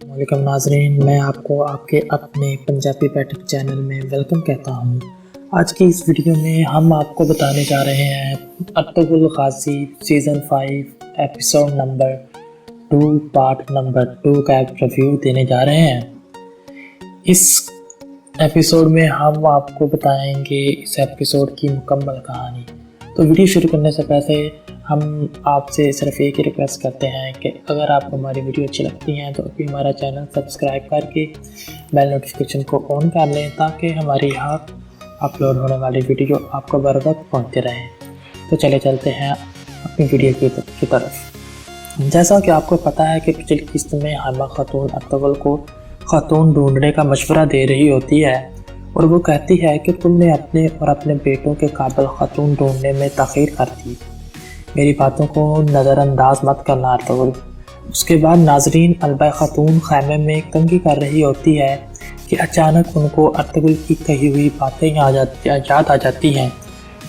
वालेकुम नाज़रीन, मैं आपको आपके अपने पंजाबी पैटर्न चैनल में वेलकम कहता हूँ। आज की इस वीडियो में हम आपको बताने जा रहे हैं Ertugrul Ghazi season 5 episode number 2 part number 2 का एक रिव्यू देने जा रहे हैं। इस एपिसोड में हम आपको बताएंगे इस एपिसोड की मुकम्मल कहानी। तो वीडियो शुरू करने से पहले हम आपसे सिर्फ एक ही रिक्वेस्ट करते हैं कि अगर आपको हमारी वीडियो अच्छी लगती हैं तो अभी हमारा चैनल सब्सक्राइब करके बेल नोटिफिकेशन को ऑन कर लें ताकि हमारी यहाँ अपलोड होने वाली वीडियो आपको बर वक्त पहुँचते रहें। तो चले चलते हैं अपनी वीडियो की तरफ। जैसा कि आपको पता है कि पिछली किस्त में हामा खातून अर्तुगरुल को खातून ढूंढने का मशवरा दे रही होती है और वो कहती है कि तुमने अपने और अपने बेटों के काबिल खातून ढूंढने में तख़ीर कर दी। मेरी बातों को नज़रअंदाज मत करना अर्तुगरुल। उसके बाद नाजरीन अलबा खातून खैमे में कंघी कर रही होती है कि अचानक उनको अर्तुगरुल की कही हुई बातें याद आ जाती हैं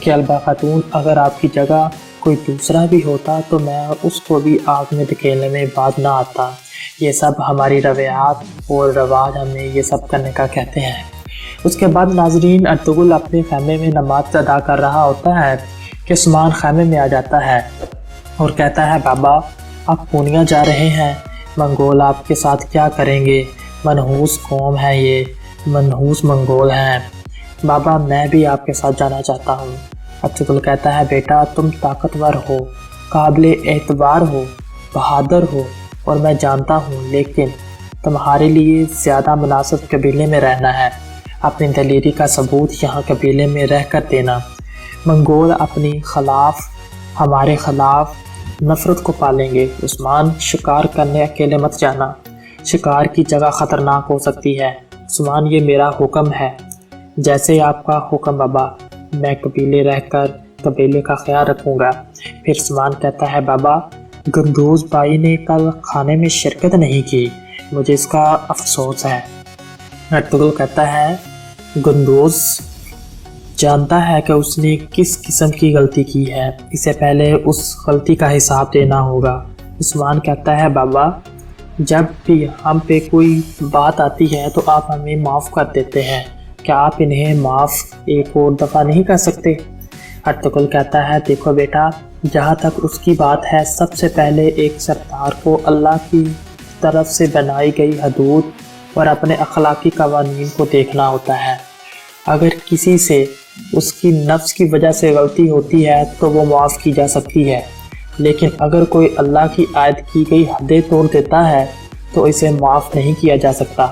कि अलबा खातून, अगर आपकी जगह कोई दूसरा भी होता तो मैं उसको भी आग में धकेलने में बात ना आता। ये सब हमारी रवायात और रवाज हमें ये सब करने का कहते हैं। उसके बाद नाजरीन अर्तुगरुल अपने खैमे में नमाज अदा कर रहा होता है कि उस्मान खैमे में आ जाता है और कहता है, बाबा आप पूनिया जा रहे हैं, मंगोल आपके साथ क्या करेंगे? मनहूस कौम है, ये मनहूस मंगोल हैं। बाबा मैं भी आपके साथ जाना चाहता हूँ। अर्तुगरुल कहता है, बेटा तुम ताकतवर हो, काबिल एतबार हो, बहादुर हो और मैं जानता हूँ, लेकिन तुम्हारे लिए ज़्यादा मुनासिब कबीले में रहना है। अपनी दलेरी का सबूत यहाँ कबीले में रह कर देना। मंगोल अपनी खिलाफ हमारे खिलाफ नफ़रत को पालेंगे। उस्मान शिकार करने अकेले मत जाना, शिकार की जगह ख़तरनाक हो सकती है। उस्मान ये मेरा हुक्म है, जैसे आपका हुक्म बाबा। मैं कबीले रहकर कबीले का ख्याल रखूँगा। फिर उस्मान कहता है, बाबा गंदोज भाई ने कल खाने में शिरकत नहीं की, मुझे इसका अफसोस है। अर्तुगरुल कहता है, गंदोज जानता है कि उसने किस किस्म की गलती की है, इससे पहले उस गलती का हिसाब देना होगा। उस्मान कहता है, बाबा जब भी हम पे कोई बात आती है तो आप हमें माफ़ कर देते हैं, क्या आप इन्हें माफ़ एक और दफ़ा नहीं कर सकते? अर्तुगरुल कहता है, देखो बेटा, जहाँ तक उसकी बात है, सबसे पहले एक सरदार को अल्लाह की तरफ से बनाई गई हदूद और अपने अखलाकी कवानीन को देखना होता है। अगर किसी से उसकी नफ्स की वजह से गलती होती है तो वो माफ़ की जा सकती है, लेकिन अगर कोई अल्लाह की आयत की गई हदें तोड़ देता है तो इसे माफ़ नहीं किया जा सकता।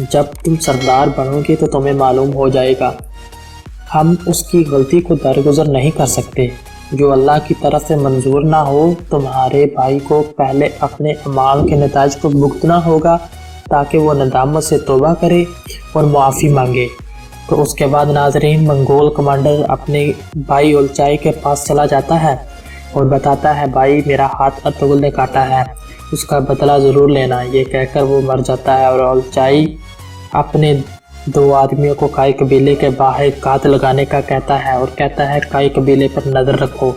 जब तुम सरदार बनोगे तो तुम्हें मालूम हो जाएगा। हम उसकी गलती को दरगुजर नहीं कर सकते। जो अल्लाह की तरफ से मंजूर ना हो, तुम्हारे भाई को पहले अपने अमाल के नताइज को भुगतना होगा ताकि वो नदामत से तौबा करे और मुआफ़ी मांगे। तो उसके बाद नाजरीन मंगोल कमांडर अपने भाई ओलचाई के पास चला जाता है और बताता है, भाई मेरा हाथ अर्तुगरुल ने काटा है, उसका बदला ज़रूर लेना। ये कहकर वो मर जाता है और ओलचाई अपने 2 आदमियों को काई कबीले के बाहर कात लगाने का कहता है और कहता है, काई कबीले पर नज़र रखो।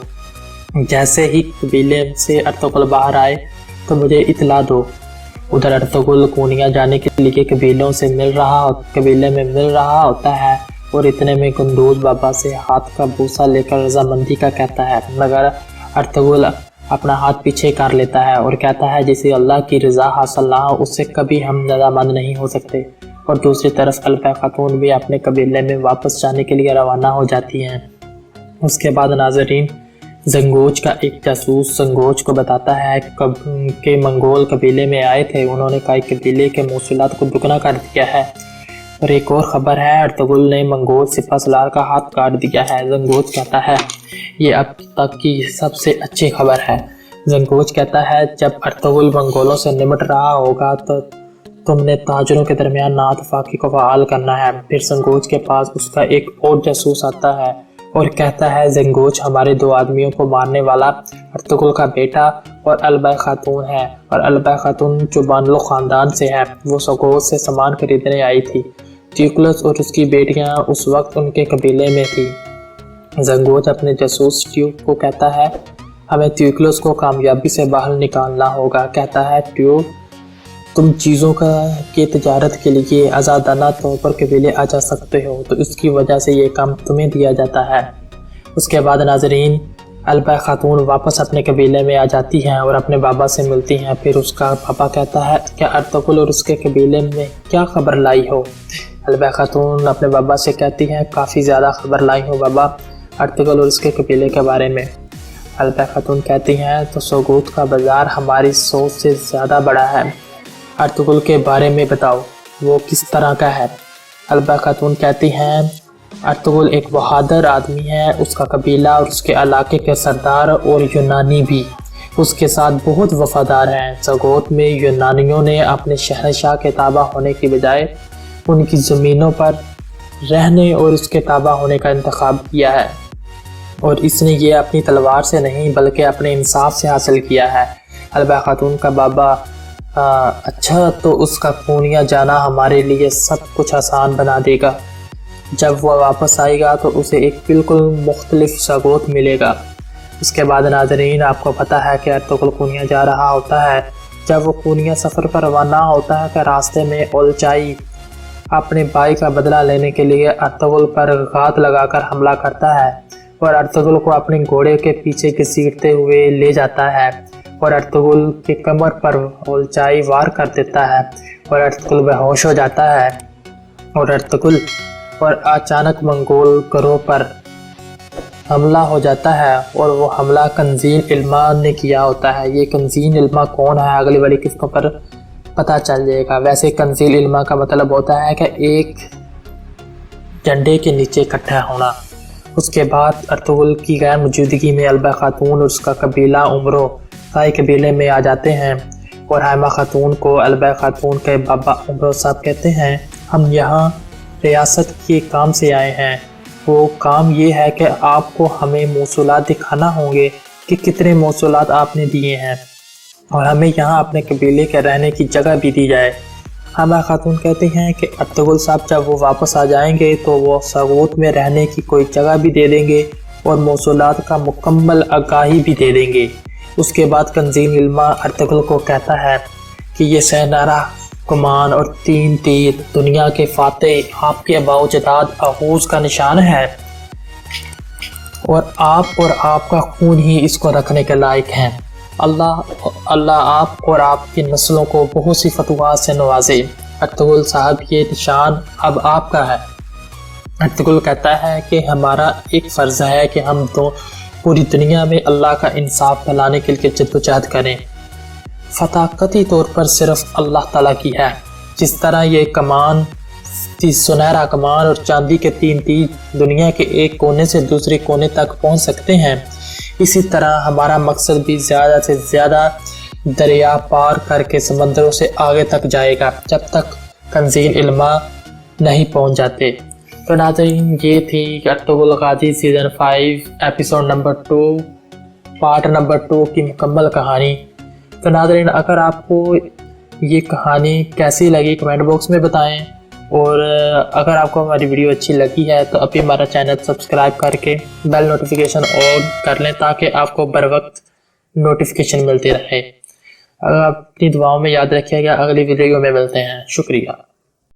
जैसे ही कबीले से अर्तुगरुल बाहर आए तो मुझे इतला दो। उधर अर्तुगरुल पूनिया जाने के लिए कबीले में मिल रहा होता है और इतने में गंदोज बाबा से हाथ का बूसा लेकर रजामंदी का कहता है, मगर अर्तुगरुल अपना हाथ पीछे कर लेता है और कहता है, जिसे अल्लाह की रज़ा हासिल ना हो उससे कभी हम रजामंद नहीं हो सकते। और दूसरी तरफ अलबा खातून भी अपने कबीले में वापस जाने के लिए रवाना हो जाती हैं। उसके बाद नाजरीन जंगोज का एक जासूस संगोज को बताता है कि मंगोल कबीले में आए थे, उन्होंने काई कबीले के मौसूलात को दुगना कर दिया है। और एक और ख़बर है, अर्तुगरुल ने मंगोल सिपहसालार का हाथ काट दिया है। जंगोज कहता है, ये अब तक की सबसे अच्छी खबर है। जंगोज कहता है, जब अर्तुगरुल मंगोलों से निमट रहा होगा तो तुमने ताजरों के दरमियान नातफाकी को फ़आल करना है। फिर जंगोज के पास उसका एक और जासूस आता है और कहता है, जंगोज हमारे 2 आदमियों को मारने वाला अर्तुगरुल का बेटा और अलबा खातून है, और अलबा खातून जो बानलो ख़ानदान से है, वो जंगोज से सामान खरीदने आई थी। ट्यूकलस और उसकी बेटियां उस वक्त उनके कबीले में थी। जंगोज अपने जासूस ट्यूक को कहता है, हमें ट्यूकलस को कामयाबी से बाहर निकालना होगा। कहता है, ट्यूक तुम चीज़ों की तजारत के लिए आज़ादाना तौर पर कबीले आ जा सकते हो, तो इसकी वजह से ये काम तुम्हें दिया जाता है। उसके बाद नाजरीन, अलबा खातून वापस अपने कबीले में आ जाती हैं और अपने बाबा से मिलती हैं। फिर उसका पापा कहता है कि अर्तुगरुल और उसके कबीले में क्या खबर लाई हो। अलबा खातून अपने बाबा से कहती हैं, काफ़ी ज़्यादा खबर लाई हूँ बाबा, अर्तुगरुल और उसके कबीले के बारे में। अलबा खातून कहती हैं, तो सगूत का बाज़ार हमारी सोच से ज़्यादा बड़ा है, अर्तुगरुल के बारे में बताओ, वो किस तरह का है। अलबा खातून कहती हैं, अर्तुगरुल एक बहादुर आदमी है, उसका कबीला और उसके इलाके के सरदार और यूनानी भी उसके साथ बहुत वफादार हैं। सगोत में यूनानियों ने अपने शहंशाह के ताबा होने की बजाय उनकी ज़मीनों पर रहने और उसके ताबा होने का इंतखाब किया है, और इसने ये अपनी तलवार से नहीं बल्कि अपने इंसाफ से हासिल किया है। अलबा खातून का बाबा, अच्छा, तो उसका पूनिया जाना हमारे लिए सब कुछ आसान बना देगा। जब वह वापस आएगा तो उसे एक बिल्कुल मुख्तलिफ सगोत मिलेगा। उसके बाद नाज़रीन, आपको पता है कि अर्तुगरुल पूनिया जा रहा होता है। जब वो पूनिया सफ़र पर रवाना होता है कि रास्ते में ओलचाई अपने भाई का बदला लेने के लिए अर्तुगरुल पर घात लगाकर हमला करता है और अर्तुगरुल को अपने घोड़े के पीछे घसीटते हुए ले जाता है और अर्तुगरुल के कमर पर ओलचाई वार कर देता है और अर्तुगरुल बेहोश हो जाता है और अचानक मंगोल गरोह पर हमला हो जाता है और वो हमला कंजील इल्मा ने किया होता है। ये कंजील इल्मा कौन है, अगली वाली किस्तों पर पता चल जाएगा। वैसे कंजील इल्मा का मतलब होता है कि एक झंडे के नीचे इकट्ठा होना। उसके बाद अर्तुगरुल की गैर मौजूदगी में अलबा खातून और उसका कबीला उमरो साई कबीले में आ जाते हैं और हाइमा खातून को अलबा खातून के बाबा उमरो साहब कहते हैं, हम यहाँ रियासत के काम से आए हैं। वो काम ये है कि आपको हमें मौसूलात दिखाना होंगे कि कितने मौसूलात आपने दिए हैं और हमें यहाँ अपने कबीले के रहने की जगह भी दी जाए। हाइमा खातून कहते हैं कि अर्तुगरुल साहब जब वो वापस आ जाएंगे तो वो सगोत में रहने की कोई जगह भी दे देंगे और मौसूलात का मुकम्मल आगाही भी दे देंगे। उसके बाद कंजील इल्मा अर्तुगरुल को कहता है कि ये सहनारा कमान और 3 तीर दुनिया के फातेह आपके बाउजदाद आगूज का निशान है और आपका खून ही इसको रखने के लायक हैं। अल्लाह आप और आपकी नस्लों को बहुत सी फतवात से नवाजे। अर्तुगरुल साहब, ये निशान अब आपका है। अर्तुगरुल कहता है कि हमारा एक फ़र्ज़ है कि हम तो पूरी दुनिया में अल्लाह का इंसाफ फैलाने के लिए जद्दोजहद करें। फतह कतई तौर पर सिर्फ अल्लाह ताला की है। जिस तरह ये कमान, सुनहरा कमान और चांदी के 3 तीर दुनिया के एक कोने से दूसरे कोने तक पहुंच सकते हैं, इसी तरह हमारा मकसद भी ज़्यादा से ज़्यादा दरिया पार करके समंदरों से आगे तक जाएगा जब तक कंजील इल्मा नहीं पहुंच जाते। तो नाज़रीन, ये थी Ertugrul Ghazi season 5 episode number 2 part number 2 की मुकम्मल कहानी। तो नाज़रीन, अगर आपको ये कहानी कैसी लगी कमेंट बॉक्स में बताएं, और अगर आपको हमारी वीडियो अच्छी लगी है तो अभी हमारा चैनल सब्सक्राइब करके बेल नोटिफिकेशन ऑन कर लें ताकि आपको बर वक्त नोटिफिकेशन मिलती रहे। अगर अपनी दुआओं में याद रखिएगा। अगली वीडियो में मिलते हैं। शुक्रिया।